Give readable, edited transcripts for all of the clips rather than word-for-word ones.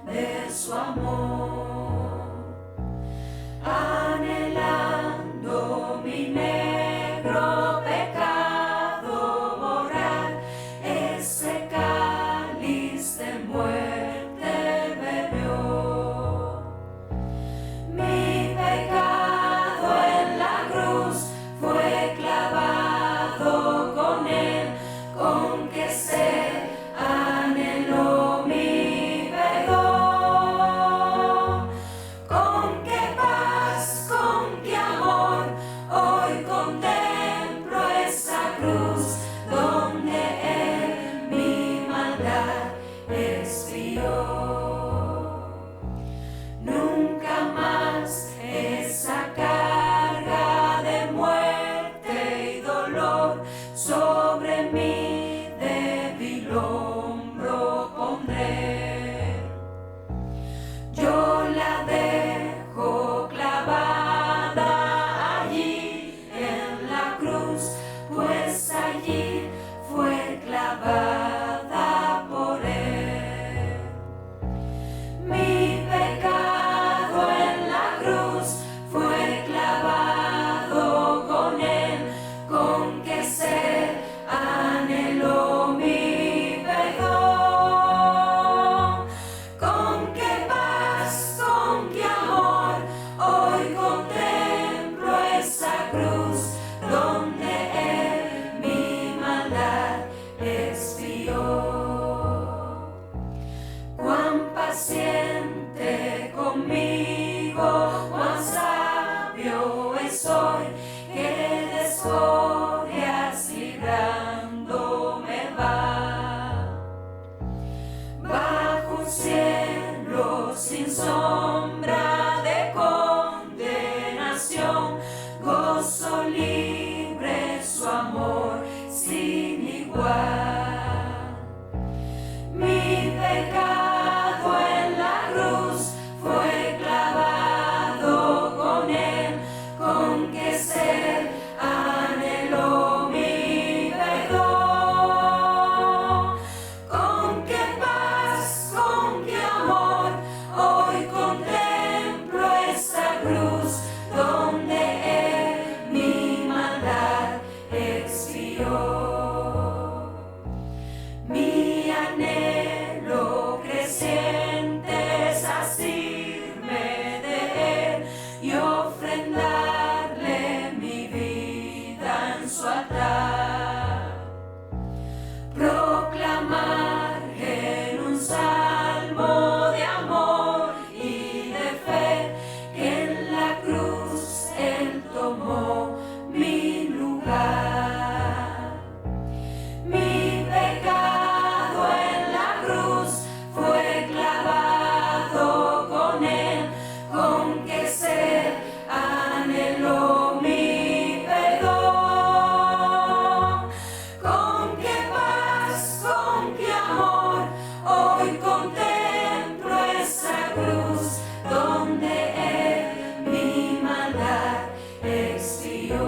de su amor. Anhelando mi negro pecado borrar, ese cáliz de muerte bebió. Mi pecado en la cruz fue clavado con él, con que se anheló mi perdón. Con qué paz, con qué amor, hoy contemplo esa cruz donde él mi maldad expió. Nunca más esa carga de muerte y dolor sobre mi débil hombro pondré. Yo la dejo clavada allí en la cruz, pues allí fue clavada por él. Mi pecado en la cruz fue clavado con él, con que se anheló mi perdón. Con qué paz, con qué amor, hoy contemplo esa cruz donde él mi maldad expió. Cuán paciente conmigo, cuán sabio es hoy, que de escorias librándome va. Bajo un cielo sin sombra de condenación, gozo libre su amor sin igual. Mi pecado en la cruz fue clavado con él, con que se anheló mi perdón. Con qué paz, con qué amor, hoy contemplo esa cruz donde él mi maldad expió. Mi anhelo creciente es asirme de él y ofrendarle mi vida en su altar. Proclamar en un salmo de amor y de fe que en la cruz él tomó mi lugar. Mi pecado en la cruz fue clavado con él, con que se anheló mi perdón. Con qué paz, con qué amor, hoy contemplo esa cruz donde él mi maldad expió.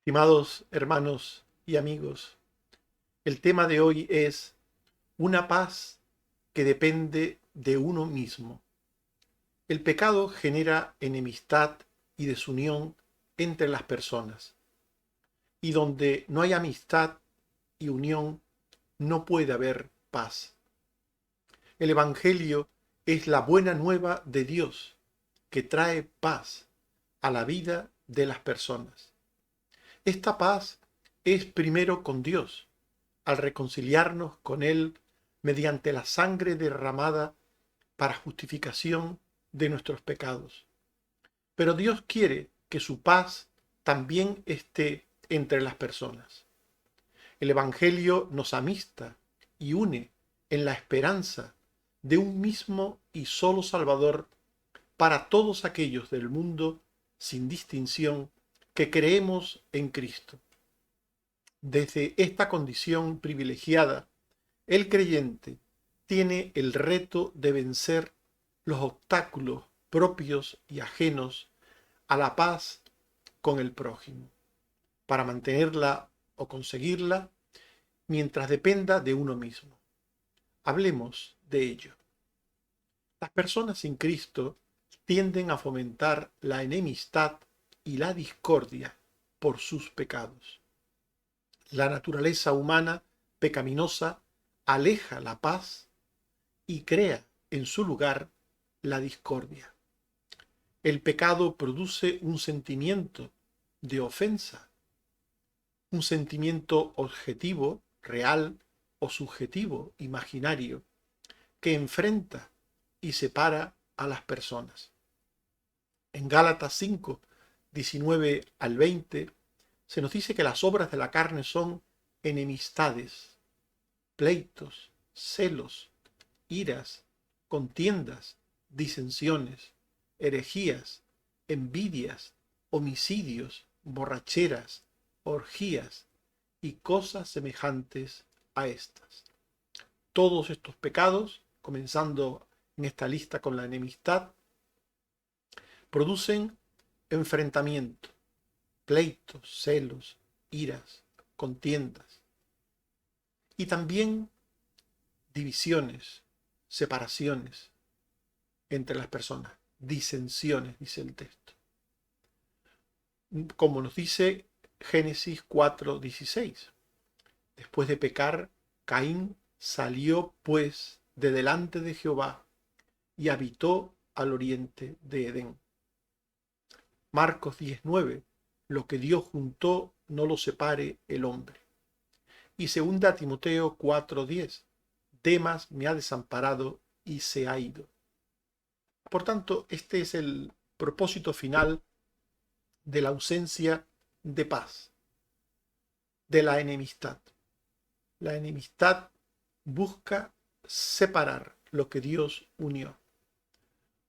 Estimados hermanos y amigos, el tema de hoy es una paz que depende de uno mismo. El pecado genera enemistad y desunión entre las personas, y donde no hay amistad y unión, no puede haber paz. El Evangelio es la buena nueva de Dios que trae paz a la vida de las personas. Esta paz es primero con Dios, al reconciliarnos con Él mediante la sangre derramada para justificación de nuestros pecados. Pero Dios quiere que su paz también esté entre las personas. El Evangelio nos amista y une en la esperanza de un mismo y solo Salvador para todos aquellos del mundo, sin distinción, que creemos en Cristo. Desde esta condición privilegiada, el creyente tiene el reto de vencer los obstáculos propios y ajenos a la paz con el prójimo, para mantenerla o conseguirla mientras dependa de uno mismo. Hablemos de ello. Las personas sin Cristo tienden a fomentar la enemistad y la discordia por sus pecados. La naturaleza humana pecaminosa aleja la paz y crea en su lugar la discordia. El pecado produce un sentimiento de ofensa, un sentimiento objetivo, real o subjetivo, imaginario, que enfrenta y separa a las personas. En Gálatas 5, 19 al 20, se nos dice que las obras de la carne son enemistades, pleitos, celos, iras, contiendas, disensiones, herejías, envidias, homicidios, borracheras, orgías y cosas semejantes a estas. Todos estos pecados, comenzando en esta lista con la enemistad, producen enfrentamiento, pleitos, celos, iras, contiendas y también divisiones, separaciones entre las personas, disensiones, dice el texto. Como nos dice Génesis 4:16. Después de pecar, Caín salió pues de delante de Jehová y habitó al oriente de Edén. Marcos 10:9. Lo que Dios juntó no lo separe el hombre. Y 2 Timoteo 4:10. Demas me ha desamparado y se ha ido. Por tanto, este es el propósito final de la ausencia de paz, de la enemistad. La enemistad busca separar lo que Dios unió.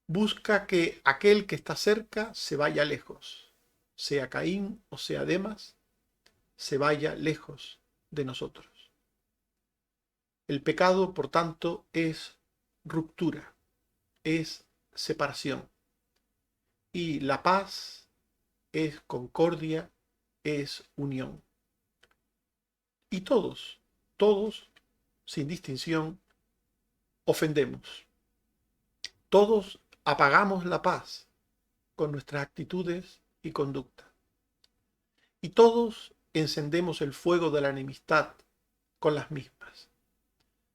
Busca que aquel que está cerca se vaya lejos, sea Caín o sea Demas, se vaya lejos de nosotros. El pecado, por tanto, es ruptura, es separación. Y la paz es concordia, es unión. Y todos, sin distinción, ofendemos. Todos apagamos la paz con nuestras actitudes y conducta. Y todos encendemos el fuego de la enemistad con las mismas.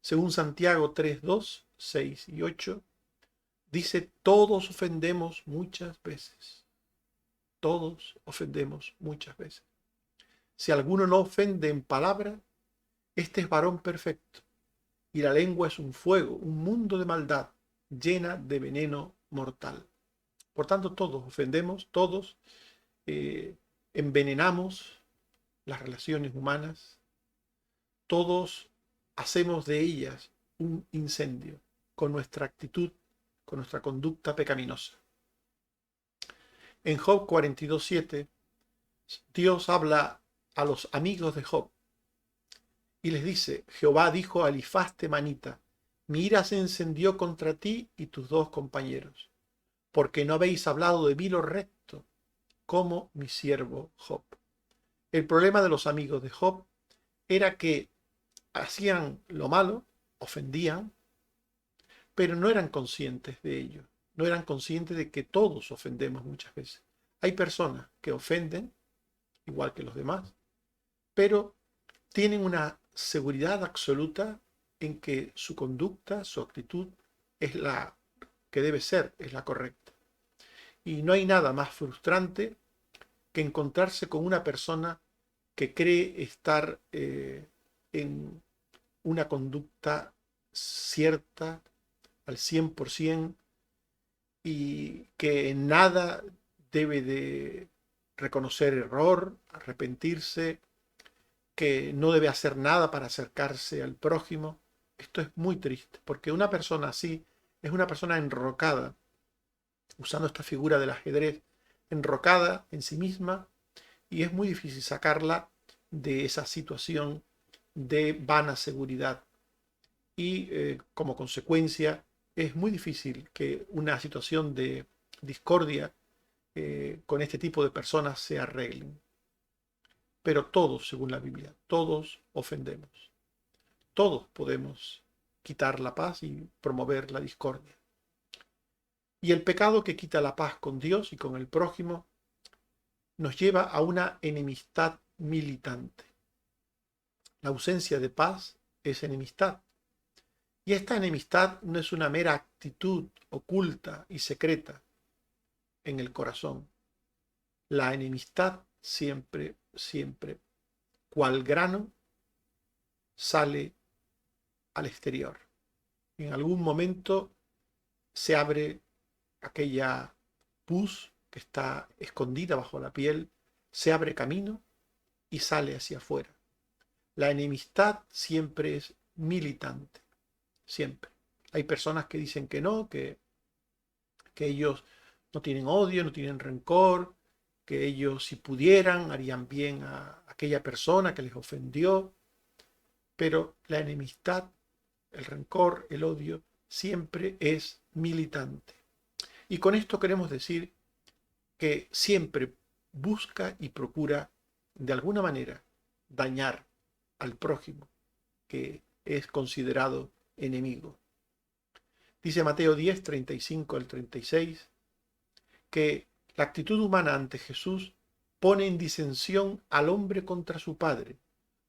Según Santiago 3:2, 6 y 8, dice, todos ofendemos muchas veces. Todos ofendemos muchas veces. Si alguno no ofende en palabra, este es varón perfecto, y la lengua es un fuego, un mundo de maldad, llena de veneno mortal. Por tanto, todos ofendemos, todos envenenamos las relaciones humanas, todos hacemos de ellas un incendio con nuestra actitud, con nuestra conducta pecaminosa. En Job 42:7, Dios habla a los amigos de Job y les dice, Jehová dijo a Elifaz temanita, mi ira se encendió contra ti y tus dos compañeros, porque no habéis hablado de mí lo recto, como mi siervo Job. El problema de los amigos de Job era que hacían lo malo, ofendían, pero no eran conscientes de ello. No eran conscientes de que todos ofendemos muchas veces. Hay personas que ofenden, igual que los demás, pero tienen una seguridad absoluta en que su conducta, su actitud es la que debe ser, es la correcta. Y no hay nada más frustrante que encontrarse con una persona que cree estar en una conducta cierta al 100% y que en nada debe de reconocer error, arrepentirse, que no debe hacer nada para acercarse al prójimo. Esto es muy triste, porque una persona así es una persona enrocada, usando esta figura del ajedrez, enrocada en sí misma, y es muy difícil sacarla de esa situación de vana seguridad. Y como consecuencia es muy difícil que una situación de discordia con este tipo de personas se arreglen. Pero todos, según la Biblia, todos ofendemos. Todos podemos quitar la paz y promover la discordia. Y el pecado que quita la paz con Dios y con el prójimo nos lleva a una enemistad militante. La ausencia de paz es enemistad. Y esta enemistad no es una mera actitud oculta y secreta en el corazón. La enemistad siempre, siempre, cual grano, sale al exterior. En algún momento se abre aquella pus que está escondida bajo la piel, se abre camino y sale hacia afuera. La enemistad siempre es militante, siempre. Hay personas que dicen que no, que ellos no tienen odio, no tienen rencor, que ellos si pudieran harían bien a aquella persona que les ofendió, pero la enemistad, el rencor, el odio, siempre es militante. Y con esto queremos decir que siempre busca y procura de alguna manera dañar al prójimo que es considerado enemigo. Dice Mateo 10, 35 al 36, que la actitud humana ante Jesús pone en disensión al hombre contra su padre,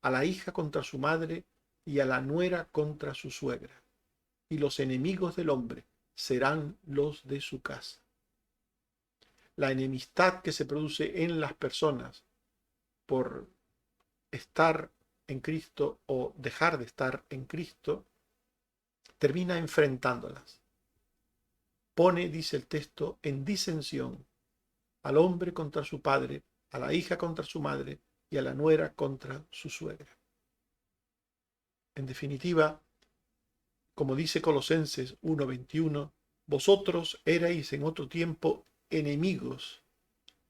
a la hija contra su madre y a la nuera contra su suegra. Y los enemigos del hombre serán los de su casa. La enemistad que se produce en las personas por estar en Cristo o dejar de estar en Cristo, termina enfrentándolas. Pone, dice el texto, en disensión al hombre contra su padre, a la hija contra su madre y a la nuera contra su suegra. En definitiva, como dice Colosenses 1:21, vosotros erais en otro tiempo enemigos,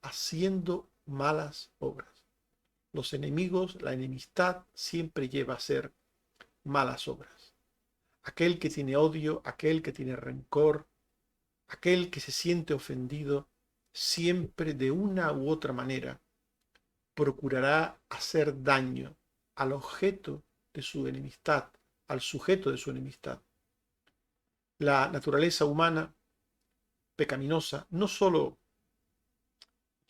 haciendo malas obras. Los enemigos, la enemistad siempre lleva a hacer malas obras. Aquel que tiene odio, aquel que tiene rencor, aquel que se siente ofendido, siempre de una u otra manera procurará hacer daño al objeto de su enemistad, al sujeto de su enemistad. La naturaleza humana pecaminosa no solo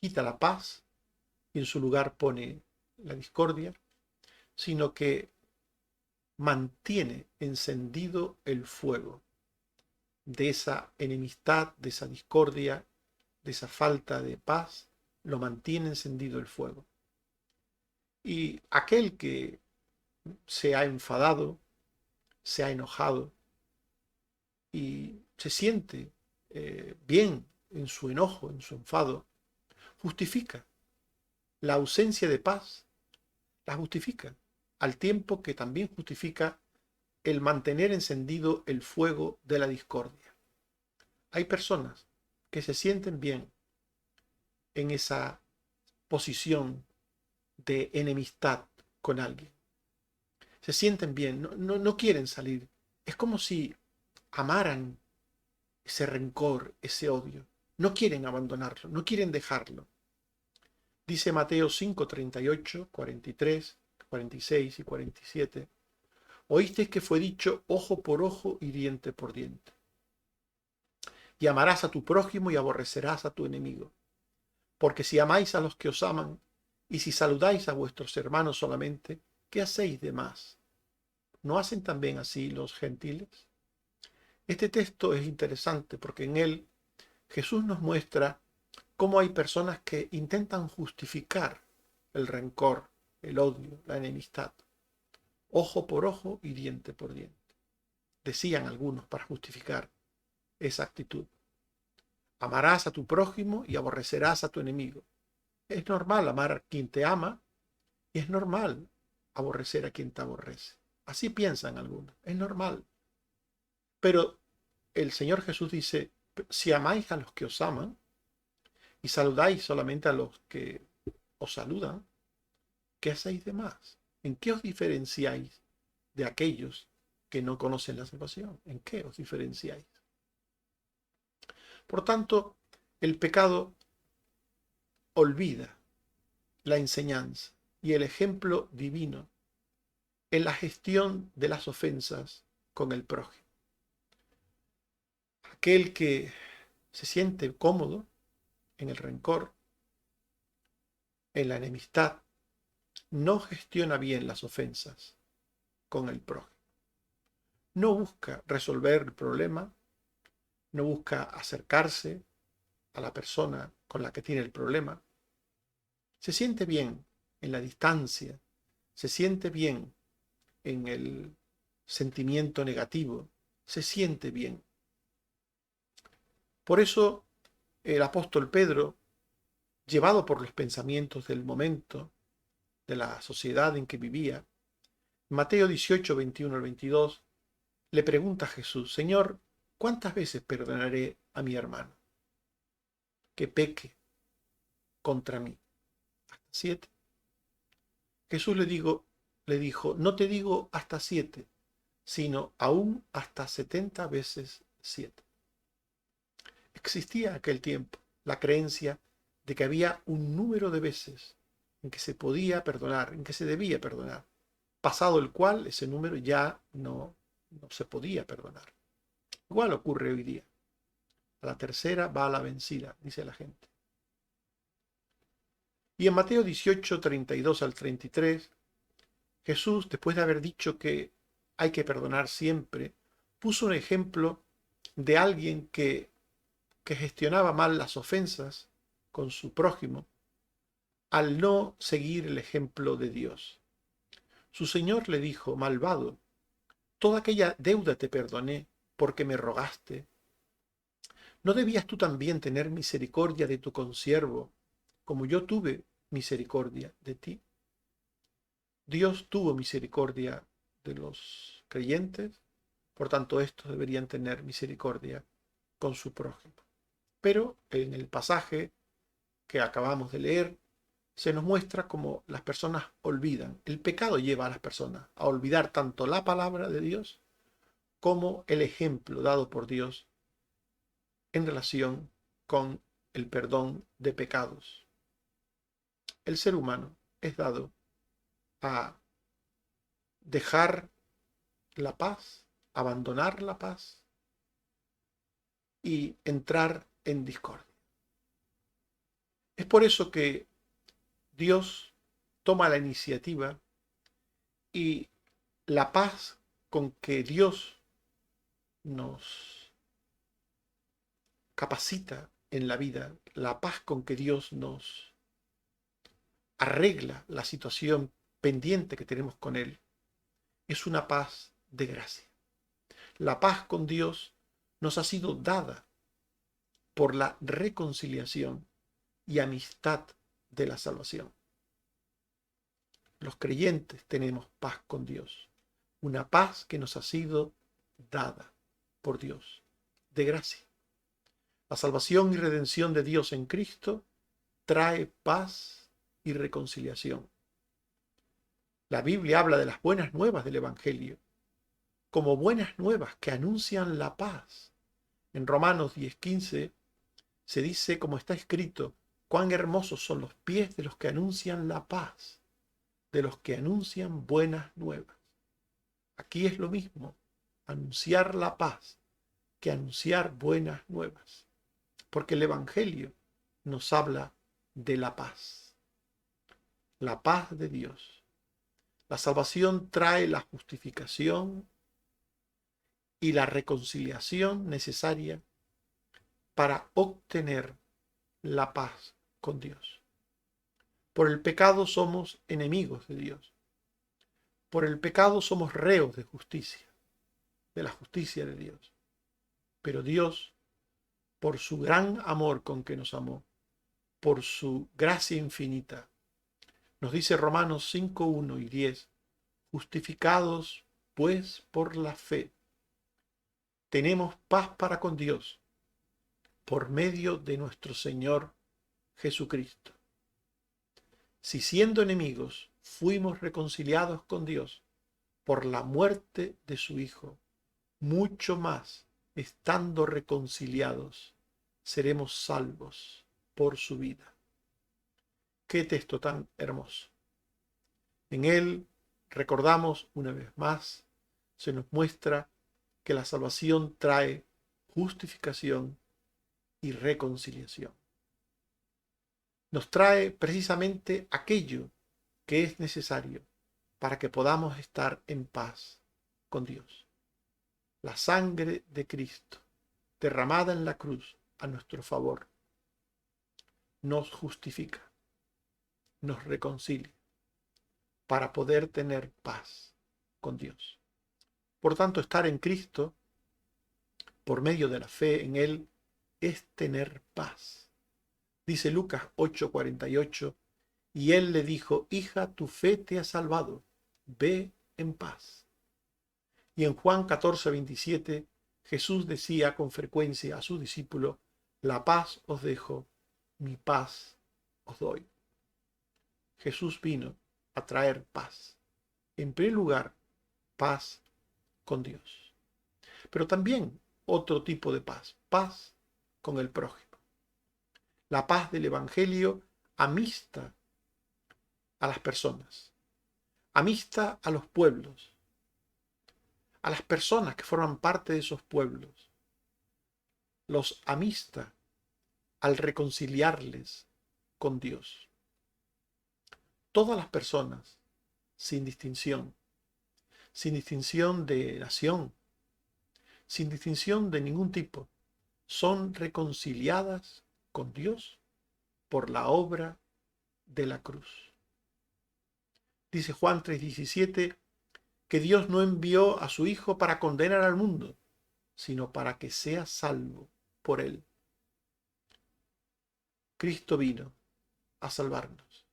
quita la paz y en su lugar pone la discordia, sino que mantiene encendido el fuego de esa enemistad, de esa discordia, de esa falta de paz, lo mantiene encendido el fuego. Y aquel que se ha enfadado, se ha enojado y se siente bien en su enojo, en su enfado, justifica la ausencia de paz, la justifica, al tiempo que también justifica el mantener encendido el fuego de la discordia. Hay personas que se sienten bien en esa posición de enemistad con alguien. Se sienten bien, no quieren salir. Es como si amaran ese rencor, ese odio. No quieren abandonarlo, no quieren dejarlo. Dice Mateo 5, 38, 43, 46 y 47. Oísteis que fue dicho ojo por ojo y diente por diente. Y amarás a tu prójimo y aborrecerás a tu enemigo. Porque si amáis a los que os aman, y si saludáis a vuestros hermanos solamente, ¿qué hacéis de más? ¿No hacen también así los gentiles? Este texto es interesante porque en él Jesús nos muestra cómo hay personas que intentan justificar el rencor, el odio, la enemistad. Ojo por ojo y diente por diente. Decían algunos para justificar esa actitud. Amarás a tu prójimo y aborrecerás a tu enemigo. Es normal amar a quien te ama y es normal aborrecer a quien te aborrece. Así piensan algunos, es normal. Pero el Señor Jesús dice, si amáis a los que os aman y saludáis solamente a los que os saludan, ¿qué hacéis de más? ¿En qué os diferenciáis de aquellos que no conocen la salvación? ¿En qué os diferenciáis? Por tanto, el pecado olvida la enseñanza y el ejemplo divino en la gestión de las ofensas con el prójimo. Aquel que se siente cómodo en el rencor, en la enemistad, no gestiona bien las ofensas con el prójimo. No busca resolver el problema, no busca acercarse a la persona con la que tiene el problema. Se siente bien en la distancia, se siente bien en el sentimiento negativo, se siente bien. Por eso el apóstol Pedro, llevado por los pensamientos del momento, de la sociedad en que vivía, Mateo 18, 21 al 22, le pregunta a Jesús, Señor, ¿cuántas veces perdonaré a mi hermano que peque contra mí? ¿Hasta 7? Jesús le dijo, no te digo hasta 7, sino aún hasta 70 veces 7. Existía en aquel tiempo la creencia de que había un número de veces en que se podía perdonar, en que se debía perdonar, pasado el cual ese número ya no se podía perdonar. Igual ocurre hoy día. A la tercera va la vencida, dice la gente. Y en Mateo 18, 32 al 33, Jesús, después de haber dicho que hay que perdonar siempre, puso un ejemplo de alguien que gestionaba mal las ofensas con su prójimo al no seguir el ejemplo de Dios. Su Señor le dijo, malvado, toda aquella deuda te perdoné porque me rogaste. ¿No debías tú también tener misericordia de tu consiervo, como yo tuve misericordia de ti? Dios tuvo misericordia de los creyentes, por tanto estos deberían tener misericordia con su prójimo. Pero en el pasaje que acabamos de leer, se nos muestra cómo las personas olvidan. El pecado lleva a las personas a olvidar tanto la palabra de Dios como el ejemplo dado por Dios en relación con el perdón de pecados. El ser humano es dado a dejar la paz, abandonar la paz y entrar en discordia. Es por eso que Dios toma la iniciativa y la paz con que Dios nos capacita en la vida, la paz con que Dios nos arregla la situación pendiente que tenemos con Él, es una paz de gracia. La paz con Dios nos ha sido dada por la reconciliación y amistad de la salvación. Los creyentes tenemos paz con Dios, una paz que nos ha sido dada por Dios, de gracia. La salvación y redención de Dios en Cristo trae paz y reconciliación. La Biblia habla de las buenas nuevas del Evangelio como buenas nuevas que anuncian la paz. En Romanos 10:15 se dice, como está escrito, cuán hermosos son los pies de los que anuncian la paz, de los que anuncian buenas nuevas. Aquí es lo mismo, anunciar la paz que anunciar buenas nuevas, porque el Evangelio nos habla de la paz de Dios. La salvación trae la justificación y la reconciliación necesaria para obtener la paz con Dios. Por el pecado somos enemigos de Dios. Por el pecado somos reos de justicia, de la justicia de Dios. Pero Dios, por su gran amor con que nos amó, por su gracia infinita, nos dice Romanos 5, 1 y 10, justificados pues por la fe, tenemos paz para con Dios por medio de nuestro Señor Jesucristo. Si siendo enemigos fuimos reconciliados con Dios por la muerte de su Hijo, mucho más, estando reconciliados, seremos salvos por su vida. Qué texto tan hermoso. En él, recordamos una vez más, se nos muestra que la salvación trae justificación y reconciliación. Nos trae precisamente aquello que es necesario para que podamos estar en paz con Dios. La sangre de Cristo, derramada en la cruz a nuestro favor, nos justifica, nos reconcilia, para poder tener paz con Dios. Por tanto, estar en Cristo, por medio de la fe en Él, es tener paz. Dice Lucas 8:48, y Él le dijo, hija, tu fe te ha salvado, ve en paz. Y en Juan 14:27, Jesús decía con frecuencia a sus discípulos, la paz os dejo, mi paz os doy. Jesús vino a traer paz. En primer lugar, paz con Dios. Pero también otro tipo de paz, paz con el prójimo. La paz del Evangelio amista a las personas, amista a los pueblos, a las personas que forman parte de esos pueblos. Los amista al reconciliarles con Dios. Todas las personas, sin distinción de nación, sin distinción de ningún tipo, son reconciliadas con Dios por la obra de la cruz. Dice Juan 3:17 que Dios no envió a su Hijo para condenar al mundo, sino para que sea salvo por él. Cristo vino a salvarnos.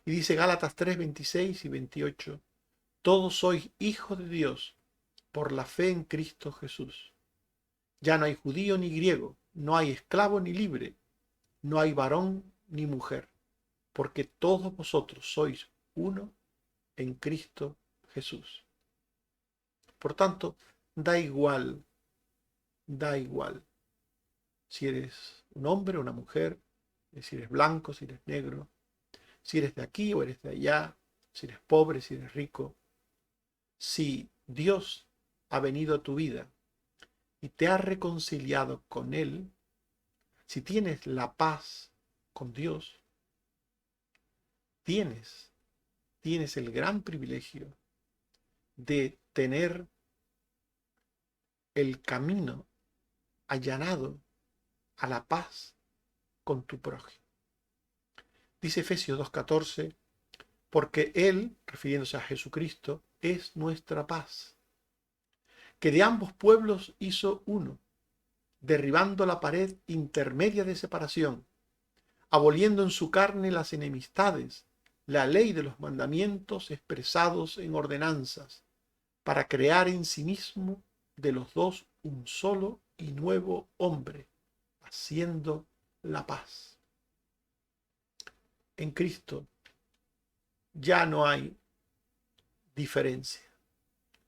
Y dice Gálatas 3:26 y 28, todos sois hijos de Dios por la fe en Cristo Jesús. Ya no hay judío ni griego, no hay esclavo ni libre, no hay varón ni mujer, porque todos vosotros sois uno en Cristo Jesús. Por tanto, da igual si eres un hombre o una mujer, si eres blanco, si eres negro, si eres de aquí o eres de allá, si eres pobre, si eres rico. Si Dios ha venido a tu vida y te ha reconciliado con Él, si tienes la paz con Dios, tienes el gran privilegio de tener el camino allanado a la paz con tu prójimo. Dice Efesios 2:14, porque Él, refiriéndose a Jesucristo, es nuestra paz, que de ambos pueblos hizo uno, derribando la pared intermedia de separación, aboliendo en su carne las enemistades, la ley de los mandamientos expresados en ordenanzas, para crear en sí mismo de los dos un solo y nuevo hombre, haciendo la paz. En Cristo ya no hay diferencia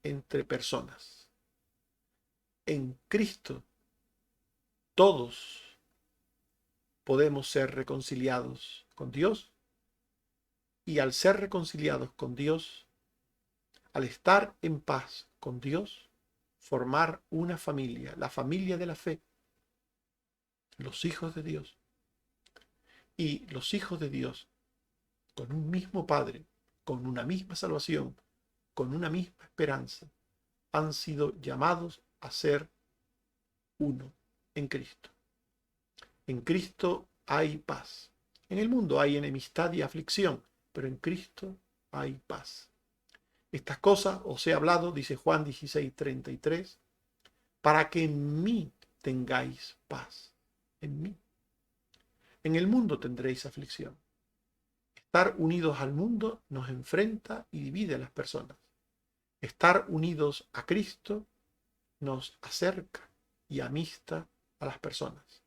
entre personas. En Cristo todos podemos ser reconciliados con Dios y al ser reconciliados con Dios, al estar en paz con Dios, formar una familia, la familia de la fe, los hijos de Dios. Y los hijos de Dios, con un mismo Padre, con una misma salvación, con una misma esperanza, han sido llamados a ser uno en Cristo. En Cristo hay paz. En el mundo hay enemistad y aflicción, pero en Cristo hay paz. Estas cosas os he hablado, dice Juan 16:33, para que en mí tengáis paz. En mí. En el mundo tendréis aflicción. Estar unidos al mundo nos enfrenta y divide a las personas. Estar unidos a Cristo nos acerca y amista a las personas.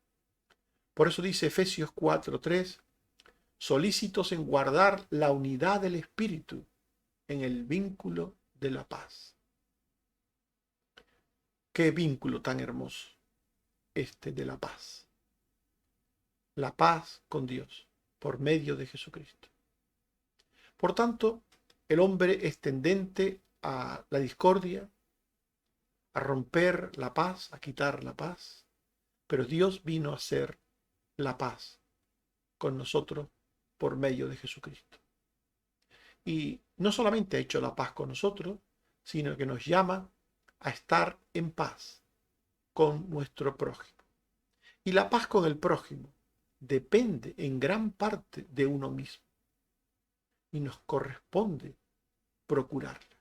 Por eso dice Efesios 4:3, solícitos en guardar la unidad del Espíritu en el vínculo de la paz. Qué vínculo tan hermoso este de la paz. La paz con Dios por medio de Jesucristo. Por tanto, el hombre es tendente a la discordia, a romper la paz, a quitar la paz, pero Dios vino a hacer la paz con nosotros por medio de Jesucristo. Y no solamente ha hecho la paz con nosotros, sino que nos llama a estar en paz con nuestro prójimo. Y la paz con el prójimo depende en gran parte de uno mismo y nos corresponde procurarla.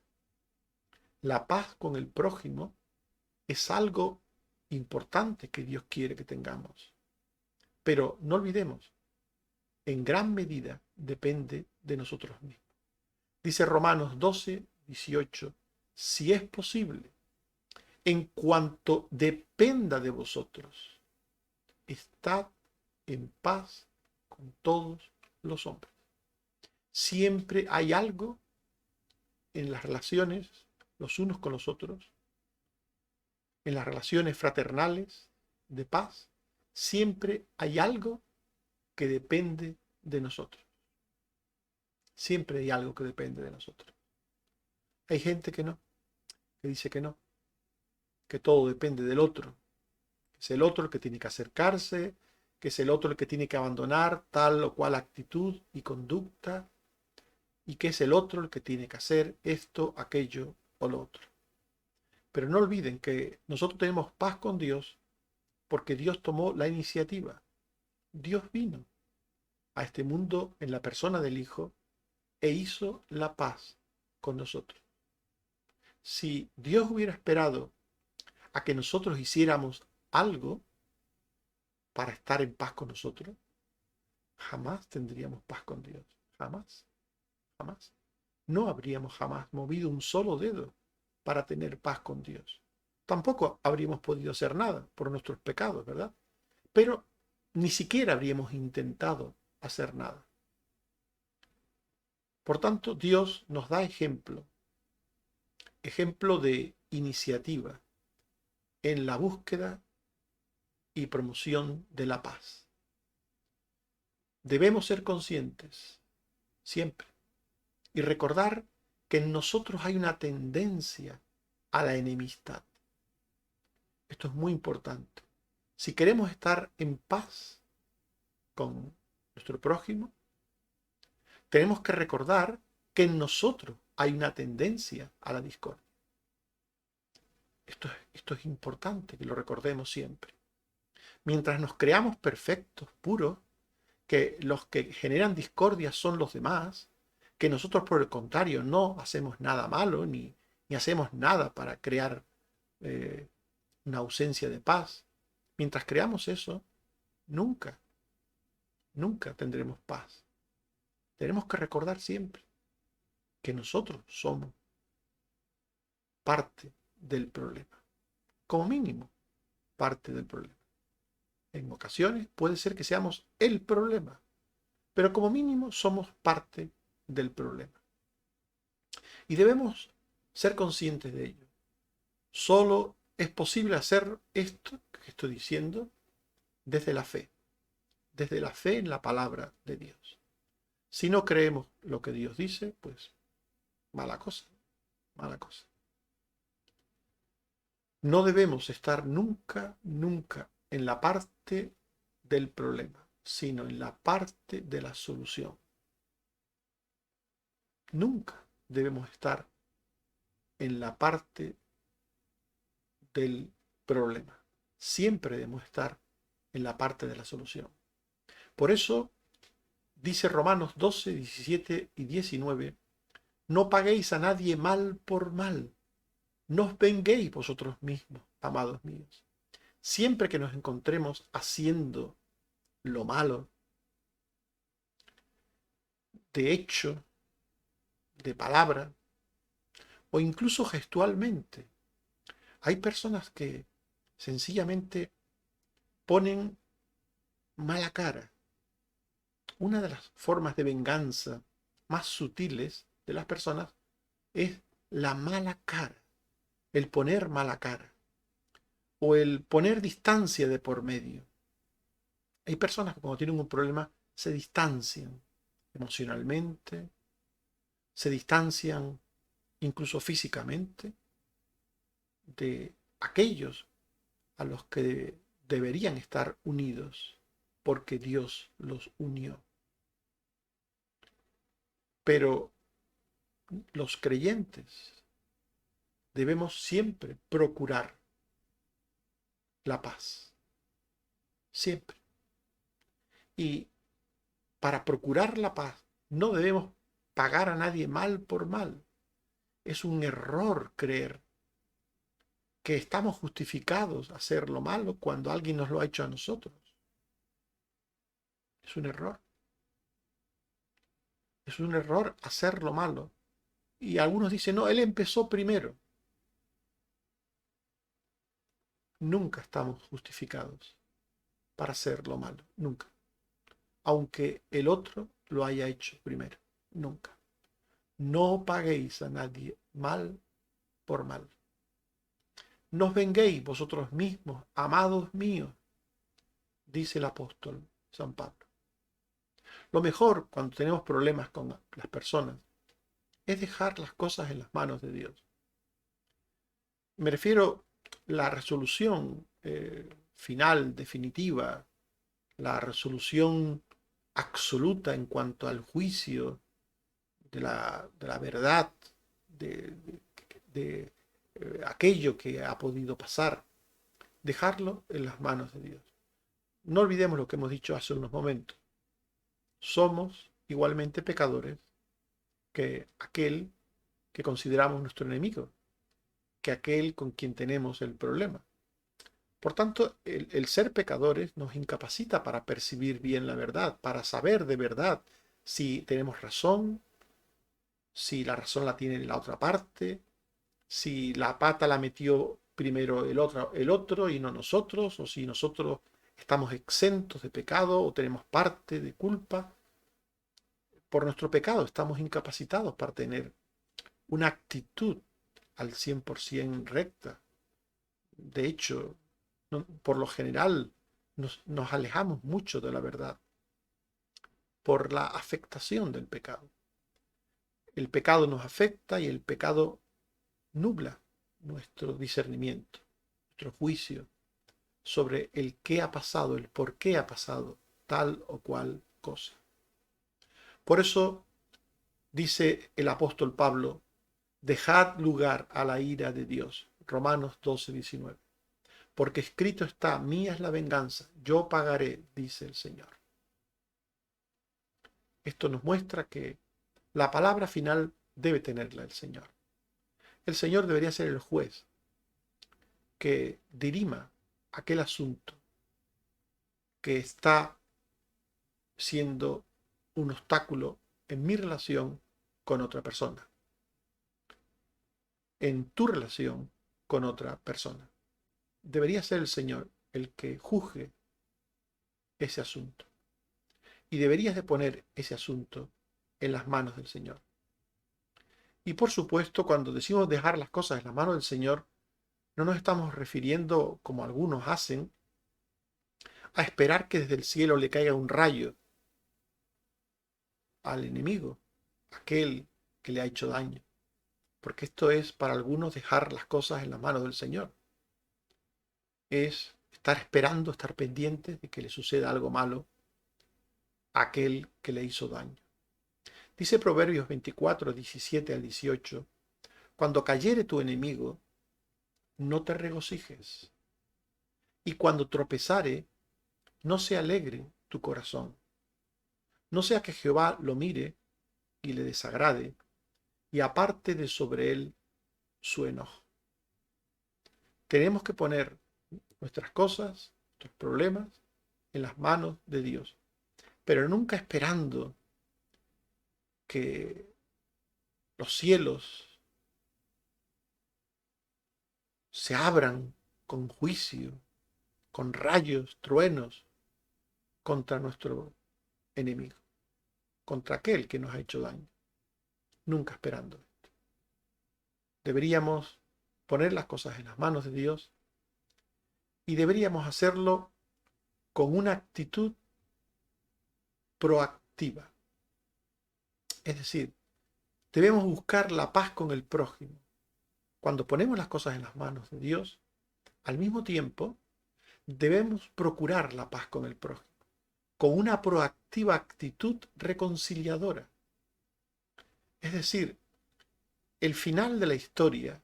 La paz con el prójimo es algo importante que Dios quiere que tengamos. Pero no olvidemos, en gran medida depende de nosotros mismos. Dice Romanos 12:18, si es posible, en cuanto dependa de vosotros, estad en paz con todos los hombres. Siempre hay algo en las relaciones los unos con los otros, en las relaciones fraternales de paz, siempre hay algo que depende de nosotros. Siempre hay algo que depende de nosotros. Hay gente que no, que dice que no, que todo depende del otro. Es el otro el que tiene que acercarse, que es el otro el que tiene que abandonar tal o cual actitud y conducta, y que es el otro el que tiene que hacer esto, aquello o lo otro. Pero no olviden que nosotros tenemos paz con Dios porque Dios tomó la iniciativa. Dios vino a este mundo en la persona del Hijo e hizo la paz con nosotros. Si Dios hubiera esperado a que nosotros hiciéramos algo para estar en paz con nosotros, jamás tendríamos paz con Dios. Jamás, jamás. No habríamos jamás movido un solo dedo para tener paz con Dios. Tampoco habríamos podido hacer nada por nuestros pecados, ¿verdad? Pero ni siquiera habríamos intentado hacer nada. Por tanto, Dios nos da ejemplo de iniciativa en la búsqueda y promoción de la paz. Debemos ser conscientes siempre y recordar que en nosotros hay una tendencia a la enemistad. Esto es muy importante. Si queremos estar en paz con nuestro prójimo, tenemos que recordar que en nosotros hay una tendencia a la discordia. Esto es importante que lo recordemos siempre. Mientras nos creamos perfectos, puros, que los que generan discordia son los demás, que nosotros por el contrario no hacemos nada malo ni hacemos nada para crear una ausencia de paz. Mientras creamos eso, nunca tendremos paz. Tenemos que recordar siempre que nosotros somos parte del problema. Como mínimo, parte del problema. En ocasiones puede ser que seamos el problema, pero como mínimo somos parte del problema. Y debemos ser conscientes de ello. Solo es posible hacer esto que estoy diciendo desde la fe en la palabra de Dios. Si no creemos lo que Dios dice, pues mala cosa. mala cosa. No debemos estar nunca, nunca en la parte del problema, sino en la parte de la solución. Nunca debemos estar en la parte del problema. Siempre debemos estar en la parte de la solución. Por eso dice Romanos 12, 17 y 19, no paguéis a nadie mal por mal, no os venguéis vosotros mismos, amados míos. Siempre que nos encontremos haciendo lo malo, de hecho, de palabra, o incluso gestualmente, hay personas que sencillamente ponen mala cara. Una de las formas de venganza más sutiles de las personas es la mala cara, el poner mala cara o el poner distancia de por medio. Hay personas que cuando tienen un problema se distancian emocionalmente, se distancian incluso físicamente de aquellos a los que deberían estar unidos porque Dios los unió. Pero los creyentes debemos siempre procurar la paz, siempre. Y para procurar la paz no debemos pagar a nadie mal por mal. Es un error creer que estamos justificados a hacer lo malo cuando alguien nos lo ha hecho a nosotros. Es un error. Es un error hacer lo malo. Y algunos dicen, no, él empezó primero. Nunca estamos justificados para hacer lo malo. Nunca. Aunque el otro lo haya hecho primero. Nunca. No paguéis a nadie mal por mal. No os venguéis vosotros mismos, amados míos, dice el apóstol San Pablo. Lo mejor cuando tenemos problemas con las personas es dejar las cosas en las manos de Dios. Me refiero a la resolución final, definitiva, la resolución absoluta en cuanto al juicio de la verdad, de aquello que ha podido pasar, dejarlo en las manos de Dios. No olvidemos lo que hemos dicho hace unos momentos. Somos igualmente pecadores que aquel que consideramos nuestro enemigo, que aquel con quien tenemos el problema. Por tanto, el ser pecadores nos incapacita para percibir bien la verdad, para saber de verdad si tenemos razón, si la razón la tiene la otra parte, si la pata la metió primero el otro y no nosotros, o si nosotros estamos exentos de pecado o tenemos parte de culpa. Por nuestro pecado estamos incapacitados para tener una actitud al 100% recta. De hecho, por lo general nos alejamos mucho de la verdad por la afectación del pecado. El pecado nos afecta y el pecado nubla nuestro discernimiento, nuestro juicio sobre el qué ha pasado, el por qué ha pasado tal o cual cosa. Por eso dice el apóstol Pablo, dejad lugar a la ira de Dios. Romanos 12, 19. Porque escrito está, mía es la venganza, yo pagaré, dice el Señor. Esto nos muestra que la palabra final debe tenerla el Señor. El Señor debería ser el juez que dirima aquel asunto que está siendo un obstáculo en mi relación con otra persona, en tu relación con otra persona. Debería ser el Señor el que juzgue ese asunto. Y deberías de poner ese asunto en las manos del Señor. Y por supuesto, cuando decimos dejar las cosas en las manos del Señor, no nos estamos refiriendo, como algunos hacen, a esperar que desde el cielo le caiga un rayo al enemigo, aquel que le ha hecho daño. porque esto es para algunos dejar las cosas en las manos del Señor. Es estar esperando, estar pendiente de que le suceda algo malo a aquel que le hizo daño. Dice Proverbios 24, 17 al 18, cuando cayere tu enemigo, no te regocijes, y cuando tropezare, no se alegre tu corazón. No sea que Jehová lo mire y le desagrade, y aparte de sobre él su enojo. Tenemos que poner nuestras cosas, nuestros problemas, en las manos de Dios, pero nunca esperando que los cielos se abran con juicio, con rayos, truenos, contra nuestro enemigo, contra aquel que nos ha hecho daño. Nunca esperando esto. Deberíamos poner las cosas en las manos de Dios y deberíamos hacerlo con una actitud proactiva. Es decir, debemos buscar la paz con el prójimo. Cuando ponemos las cosas en las manos de Dios, al mismo tiempo debemos procurar la paz con el prójimo, con una proactiva actitud reconciliadora. Es decir, el final de la historia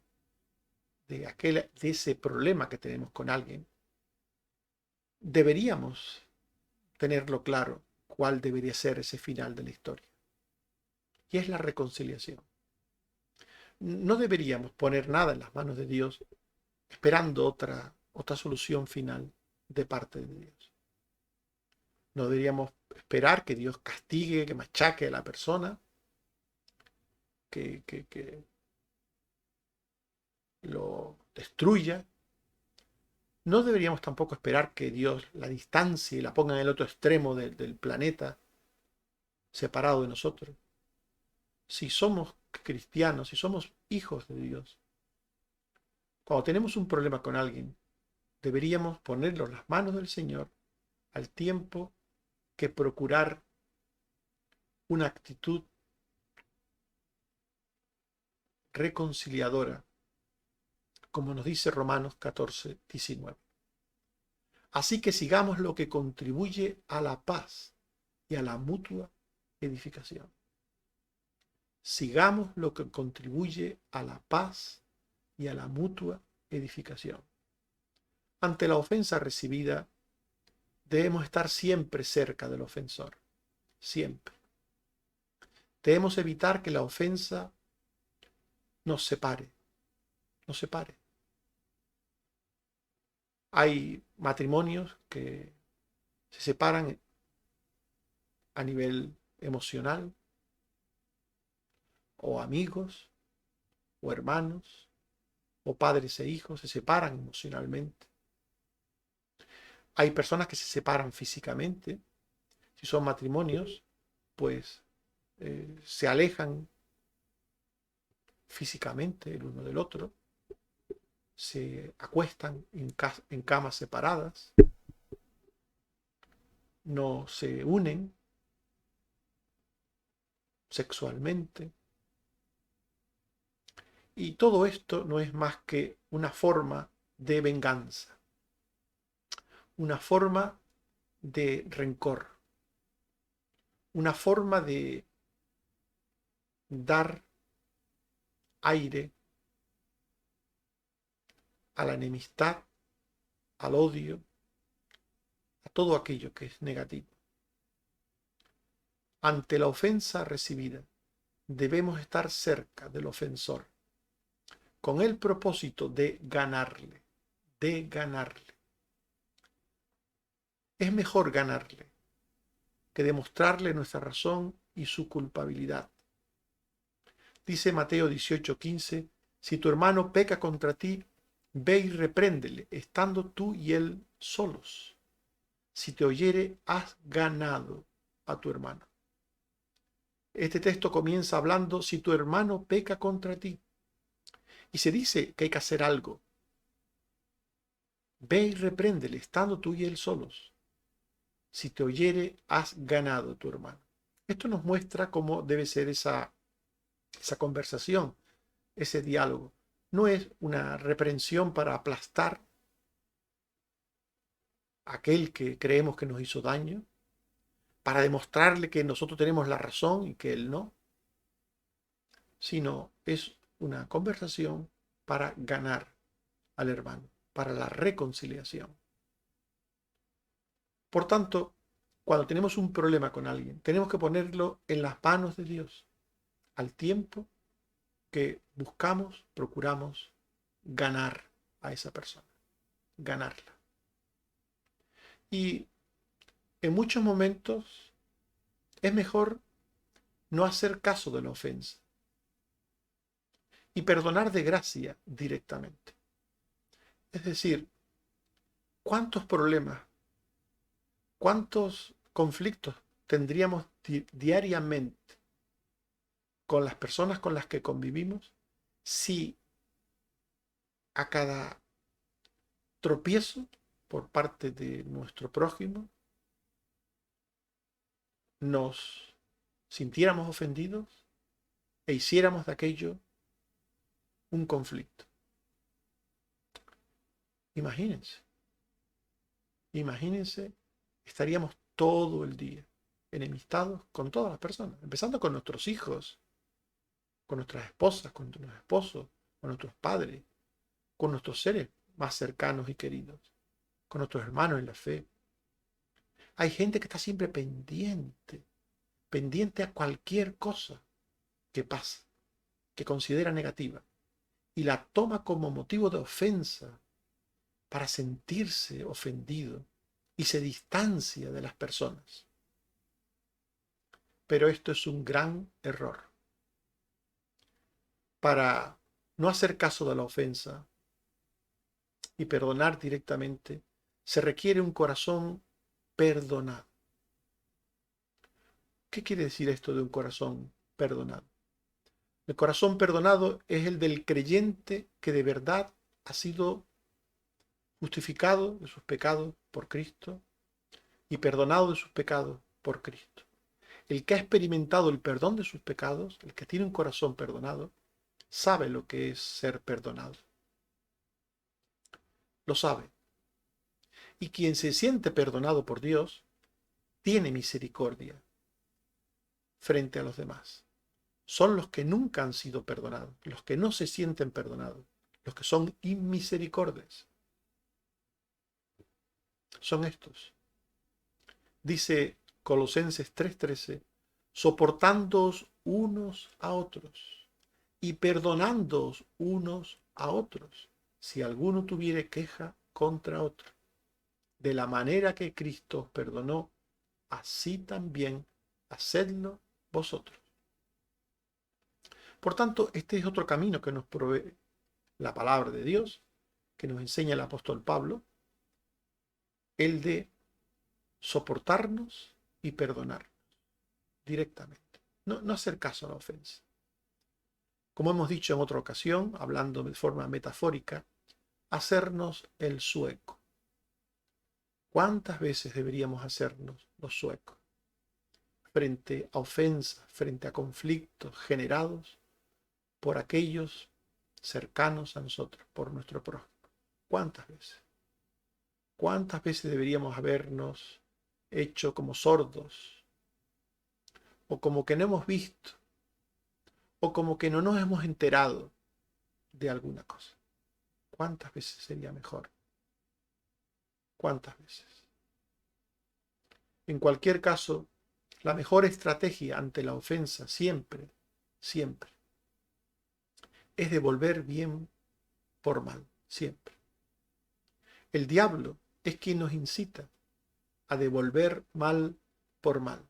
de ese problema que tenemos con alguien, deberíamos tenerlo claro cuál debería ser ese final de la historia. Y es la reconciliación. No deberíamos poner nada en las manos de Dios esperando otra solución final de parte de Dios. No deberíamos esperar que Dios castigue, que machaque a la persona, que lo destruya. No deberíamos tampoco esperar que Dios la distancie y la ponga en el otro extremo del planeta, separado de nosotros. Si somos cristianos, si somos hijos de Dios, cuando tenemos un problema con alguien, deberíamos ponerlo en las manos del Señor al tiempo que procurar una actitud reconciliadora, como nos dice Romanos 14, 19. Así que sigamos lo que contribuye a la paz y a la mutua edificación. Sigamos lo que contribuye a la paz y a la mutua edificación. Ante la ofensa recibida, debemos estar siempre cerca del ofensor. Siempre. Debemos evitar que la ofensa nos separe. Nos separe. Hay matrimonios que se separan a nivel emocional, o amigos, o hermanos, o padres e hijos se separan emocionalmente. Hay personas que se separan físicamente. Si son matrimonios, pues se alejan físicamente el uno del otro, se acuestan en camas separadas, no se unen sexualmente. Y todo esto no es más que una forma de venganza, una forma de rencor, una forma de dar aire a la enemistad, al odio, a todo aquello que es negativo. Ante la ofensa recibida, debemos estar cerca del ofensor, con el propósito de ganarle, de ganarle. Es mejor ganarle que demostrarle nuestra razón y su culpabilidad. Dice Mateo 18:15, si tu hermano peca contra ti, ve y repréndele, estando tú y él solos. Si te oyere, has ganado a tu hermano. Este texto comienza hablando si tu hermano peca contra ti. Y se dice que hay que hacer algo. Ve y repréndele, estando tú y él solos. Si te oyere, has ganado a tu hermano. Esto nos muestra cómo debe ser esa conversación ese diálogo. No es una reprensión para aplastar a aquel que creemos que nos hizo daño, para demostrarle que nosotros tenemos la razón y que él no, sino es una conversación para ganar al hermano, para la reconciliación. Por tanto, cuando tenemos un problema con alguien, tenemos que ponerlo en las manos de Dios, al tiempo que buscamos, procuramos ganar a esa persona, ganarla. Y en muchos momentos es mejor no hacer caso de la ofensa y perdonar de gracia directamente. Es decir, ¿cuántos problemas, cuántos conflictos tendríamos diariamente con las personas con las que convivimos si a cada tropiezo por parte de nuestro prójimo nos sintiéramos ofendidos e hiciéramos de aquello un conflicto? Imagínense, imagínense, estaríamos todo el día enemistados con todas las personas, empezando con nuestros hijos, con nuestras esposas, con nuestros esposos, con nuestros padres, con nuestros seres más cercanos y queridos, con nuestros hermanos en la fe. Hay gente que está siempre pendiente, pendiente a cualquier cosa que pasa, que considera negativa, y la toma como motivo de ofensa para sentirse ofendido y se distancia de las personas. Pero esto es un gran error. Para no hacer caso de la ofensa y perdonar directamente, se requiere un corazón perdonado. ¿Qué quiere decir esto de un corazón perdonado? El corazón perdonado es el del creyente que de verdad ha sido justificado de sus pecados por Cristo y perdonado de sus pecados por Cristo. El que ha experimentado el perdón de sus pecados, el que tiene un corazón perdonado, sabe lo que es ser perdonado. Lo sabe. Y quien se siente perdonado por Dios, tiene misericordia frente a los demás. Son los que nunca han sido perdonados, los que no se sienten perdonados, los que son inmisericordes. Son estos. Dice Colosenses 3:13, soportándoos unos a otros y perdonándoos unos a otros, si alguno tuviere queja contra otro. De la manera que Cristo os perdonó, así también hacedlo vosotros. Por tanto, este es otro camino que nos provee la palabra de Dios, que nos enseña el apóstol Pablo, el de soportarnos y perdonar directamente. No hacer caso a la ofensa. Como hemos dicho en otra ocasión, hablando de forma metafórica, hacernos el sueco. ¿Cuántas veces deberíamos hacernos los suecos frente a ofensas, frente a conflictos generados por aquellos cercanos a nosotros, por nuestro prójimo? ¿Cuántas veces? ¿Cuántas veces deberíamos habernos hecho como sordos? O como que no hemos visto, o como que no nos hemos enterado de alguna cosa. ¿Cuántas veces sería mejor? ¿Cuántas veces? En cualquier caso, la mejor estrategia ante la ofensa siempre, siempre, es devolver bien por mal, siempre. El diablo es quien nos incita a devolver mal por mal.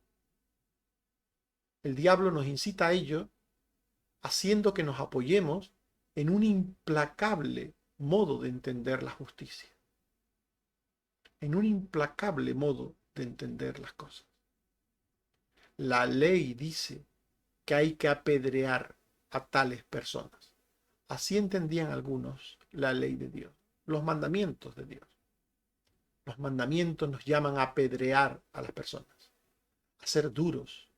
El diablo nos incita a ello haciendo que nos apoyemos en un implacable modo de entender la justicia, en un implacable modo de entender las cosas. La ley dice que hay que apedrear a tales personas. Así entendían algunos la ley de Dios, los mandamientos de Dios. Los mandamientos nos llaman a apedrear a las personas, a ser duros,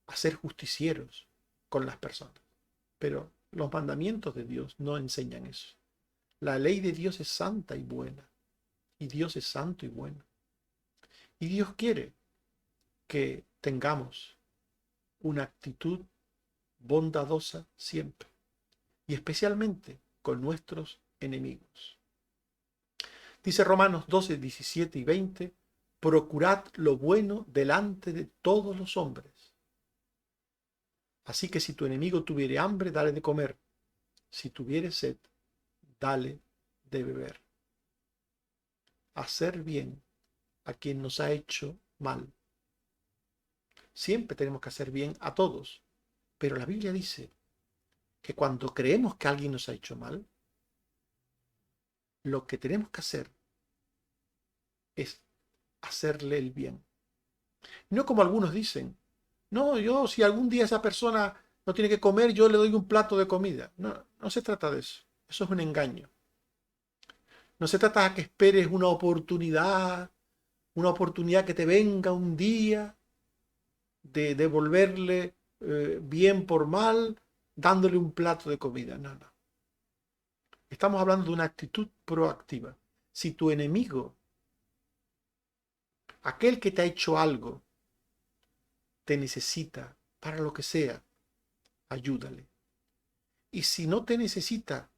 a ser justicieros con las personas. Pero Los mandamientos de Dios no enseñan eso. La ley de Dios es santa y buena. Y Dios es santo y bueno. Y Dios quiere que tengamos una actitud bondadosa siempre. Y especialmente con nuestros enemigos. Dice Romanos 12, 17 y 20, procurad lo bueno delante de todos los hombres. Así que si tu enemigo tuviere hambre, dale de comer. Si tuviere sed, dale de beber. Hacer bien a quien nos ha hecho mal. Siempre tenemos que hacer bien a todos. Pero la Biblia dice que cuando creemos que alguien nos ha hecho mal, lo que tenemos que hacer es hacerle el bien. No como algunos dicen, no, yo si algún día esa persona no tiene que comer, yo le doy un plato de comida. No, no se trata de eso. Eso es un engaño. No se trata de que esperes una oportunidad que te venga un día de devolverle bien por mal, dándole un plato de comida. No, no. Estamos hablando de una actitud proactiva. Si tu enemigo, aquel que te ha hecho algo, te necesita para lo que sea, ayúdale. Y si no te necesita,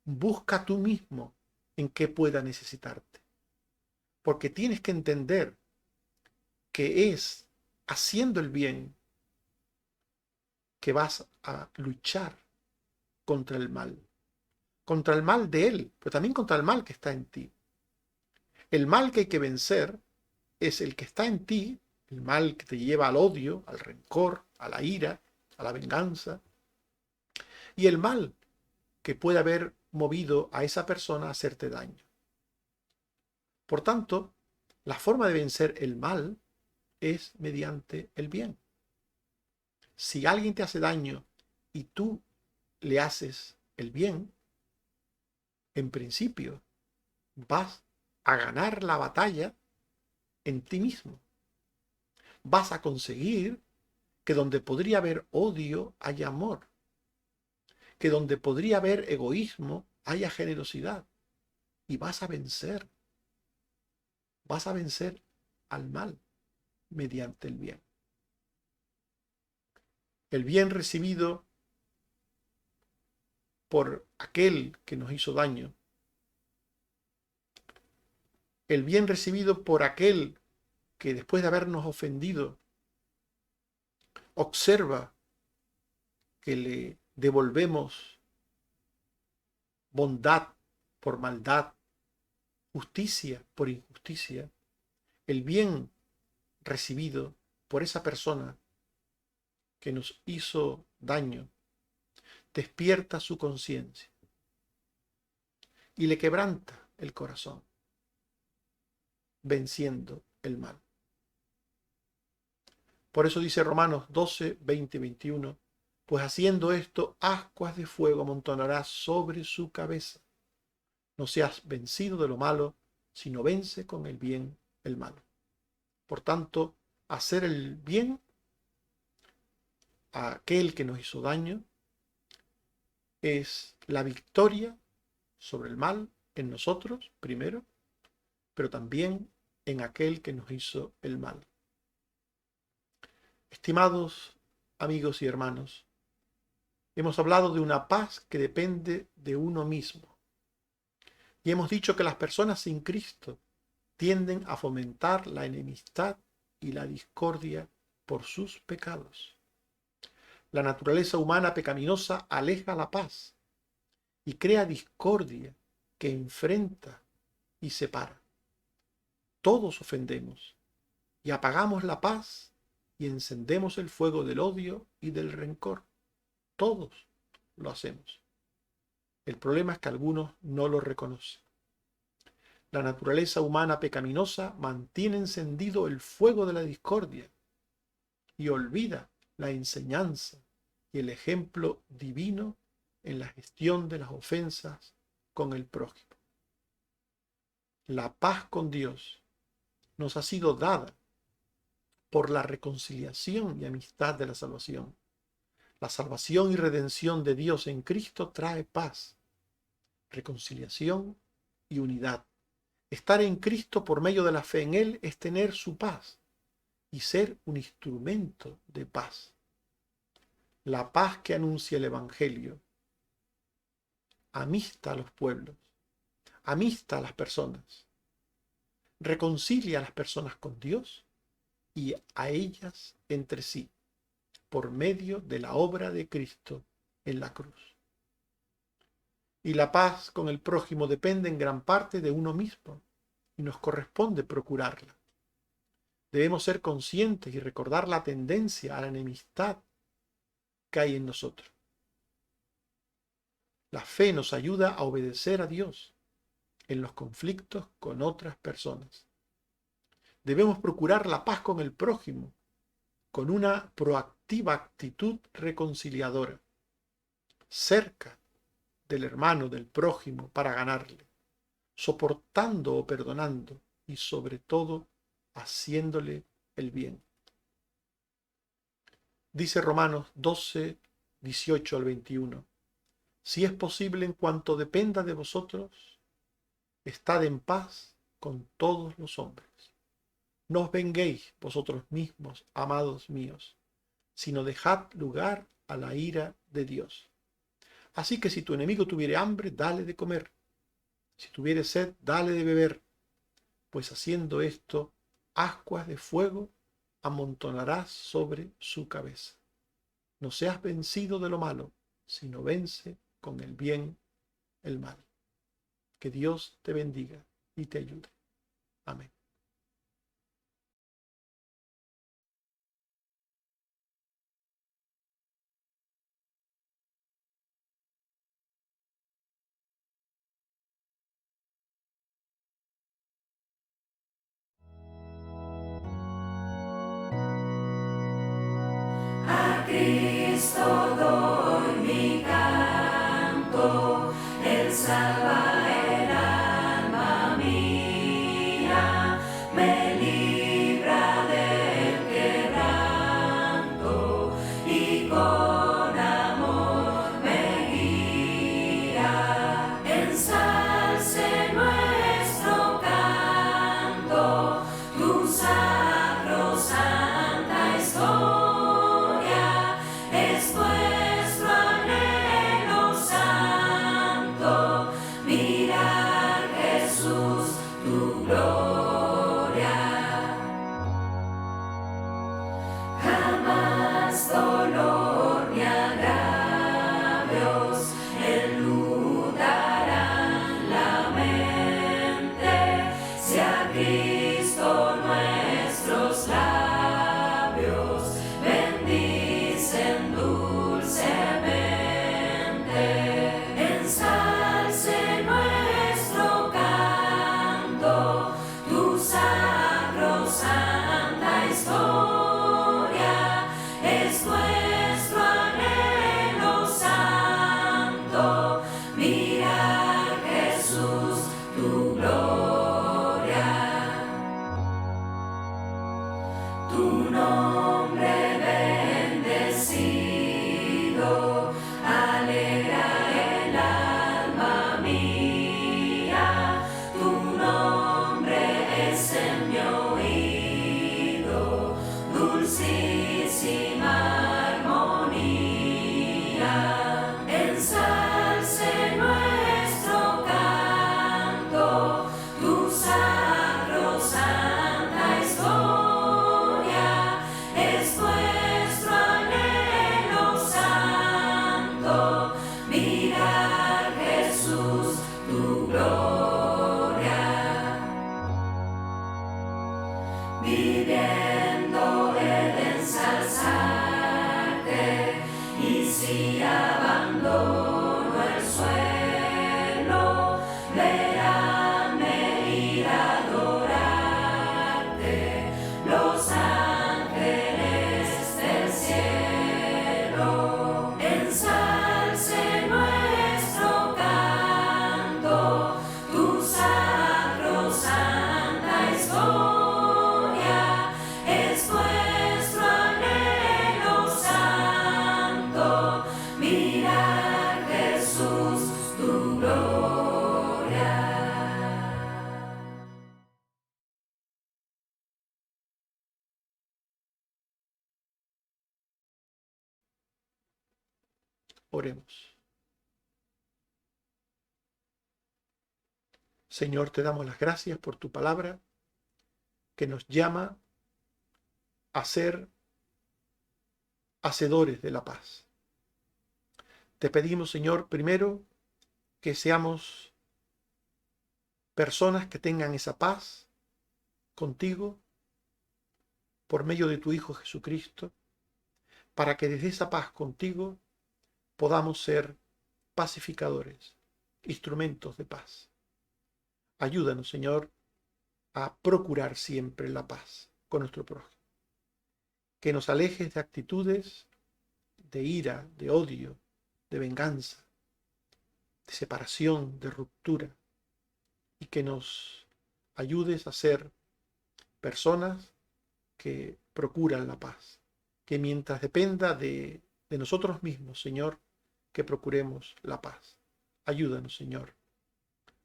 busca tú mismo en qué pueda necesitarte. Porque tienes que entender que es haciendo el bien que vas a luchar contra el mal. Contra el mal de él, pero también contra el mal que está en ti. El mal que hay que vencer es el que está en ti, el mal que te lleva al odio, al rencor, a la ira, a la venganza. Y el mal que puede haber movido a esa persona a hacerte daño. Por tanto, la forma de vencer el mal es mediante el bien. Si alguien te hace daño y tú le haces el bien, en principio vas a ganar la batalla en ti mismo. Vas a conseguir que donde podría haber odio haya amor. Que donde podría haber egoísmo haya generosidad. Y vas a vencer. Vas a vencer al mal mediante el bien. El bien recibido por aquel que nos hizo daño. El bien recibido por aquel que después de habernos ofendido, observa que le devolvemos bondad por maldad, justicia por injusticia, el bien recibido por esa persona que nos hizo daño, despierta su conciencia y le quebranta el corazón, venciendo el mal. Por eso dice Romanos 12, 20 y 21, pues haciendo esto, ascuas de fuego amontonarás sobre su cabeza. No seas vencido de lo malo, sino vence con el bien el malo. Por tanto, hacer el bien a aquel que nos hizo daño es la victoria sobre el mal en nosotros, primero, pero también en aquel que nos hizo el mal. Estimados amigos y hermanos, hemos hablado de una paz que depende de uno mismo. Y hemos dicho que las personas sin Cristo tienden a fomentar la enemistad y la discordia por sus pecados. La naturaleza humana pecaminosa aleja la paz y crea discordia que enfrenta y separa. Todos ofendemos y apagamos la paz y encendemos el fuego del odio y del rencor. Todos lo hacemos. El problema es que algunos no lo reconocen. La naturaleza humana pecaminosa mantiene encendido el fuego de la discordia y olvida la enseñanza y el ejemplo divino en la gestión de las ofensas con el prójimo. La paz con Dios nos ha sido dada por la reconciliación y amistad de la salvación. La salvación y redención de Dios en Cristo trae paz, reconciliación y unidad. Estar en Cristo por medio de la fe en Él es tener su paz y ser un instrumento de paz. La paz que anuncia el Evangelio amista a los pueblos, amista a las personas, reconcilia a las personas con Dios y a ellas entre sí, por medio de la obra de Cristo en la cruz. Y la paz con el prójimo depende en gran parte de uno mismo y nos corresponde procurarla. Debemos ser conscientes y recordar la tendencia a la enemistad que hay en nosotros. La fe nos ayuda a obedecer a Dios en los conflictos con otras personas. Debemos procurar la paz con el prójimo con una proactiva actitud reconciliadora, cerca del hermano, del prójimo, para ganarle, soportando o perdonando y sobre todo haciéndole el bien. Dice Romanos 12, 18 al 21, si es posible en cuanto dependa de vosotros, estad en paz con todos los hombres. No os venguéis vosotros mismos, amados míos, sino dejad lugar a la ira de Dios. Así que si tu enemigo tuviere hambre, dale de comer. Si tuviere sed, dale de beber. Pues haciendo esto, ascuas de fuego amontonarás sobre su cabeza. No seas vencido de lo malo, sino vence con el bien el mal. Que Dios te bendiga y te ayude. Amén. A Cristo doy mi canto, Él salva el alma mía, me libra del quebranto y con amor me guía. Ensalce nuestro canto, tu sacrosanta historia. Dolor ni agravios enlutarán la mente, si a Cristo nuestros labios bendicen dulcemente. Ensalce nuestro canto, tu sacrosanta historia. Es nuestro anhelo santo, mirar Jesús tu gloria. Tu nombre bendecido alegra el alma mía, tu nombre es en mi oído, dulcísima armonía. Ensalce nuestro canto, tu sacrosanta historia. Es nuestro anhelo santo, mirar Jesús tu gloria. Viviendo el ensalzarte, y si abandono el suelo, veránme ir a adorarte los ángeles del cielo. Ensalce nuestro canto, tu sacrosanta historia. Es nuestro anhelo santo, Oremos. Señor, te damos las gracias por tu palabra que nos llama a ser hacedores de la paz. Te pedimos, Señor, primero que seamos personas que tengan esa paz contigo por medio de tu Hijo Jesucristo, para que desde esa paz contigo podamos ser pacificadores, instrumentos de paz. Ayúdanos, Señor, a procurar siempre la paz con nuestro prójimo. Que nos alejes de actitudes de ira, de odio, de venganza, de separación, de ruptura, y que nos ayudes a ser personas que procuran la paz. Que mientras dependa de nosotros mismos, Señor, que procuremos la paz. Ayúdanos, Señor.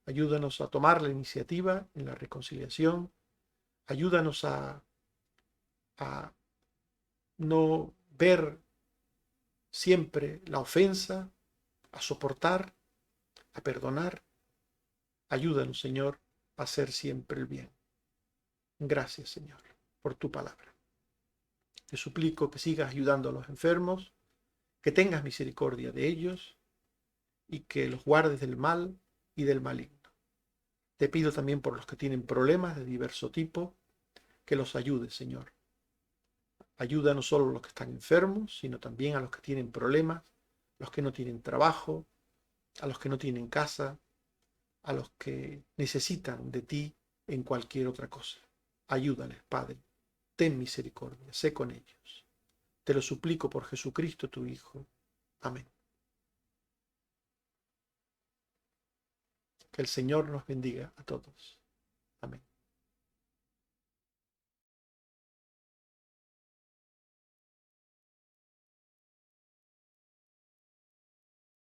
Ayúdanos a tomar la iniciativa en la reconciliación. Ayúdanos a no ver siempre la ofensa, a soportar, a perdonar. Ayúdanos, Señor, a hacer siempre el bien. Gracias, Señor, por tu palabra. Te suplico que sigas ayudando a los enfermos, que tengas misericordia de ellos y que los guardes del mal y del maligno. Te pido también por los que tienen problemas de diverso tipo, que los ayudes, Señor. Ayuda no solo a los que están enfermos, sino también a los que tienen problemas, los que no tienen trabajo, a los que no tienen casa, a los que necesitan de ti en cualquier otra cosa. Ayúdales, Padre. Ten misericordia, sé con ellos. Te lo suplico por Jesucristo tu Hijo. Amén. Que el Señor nos bendiga a todos. Amén.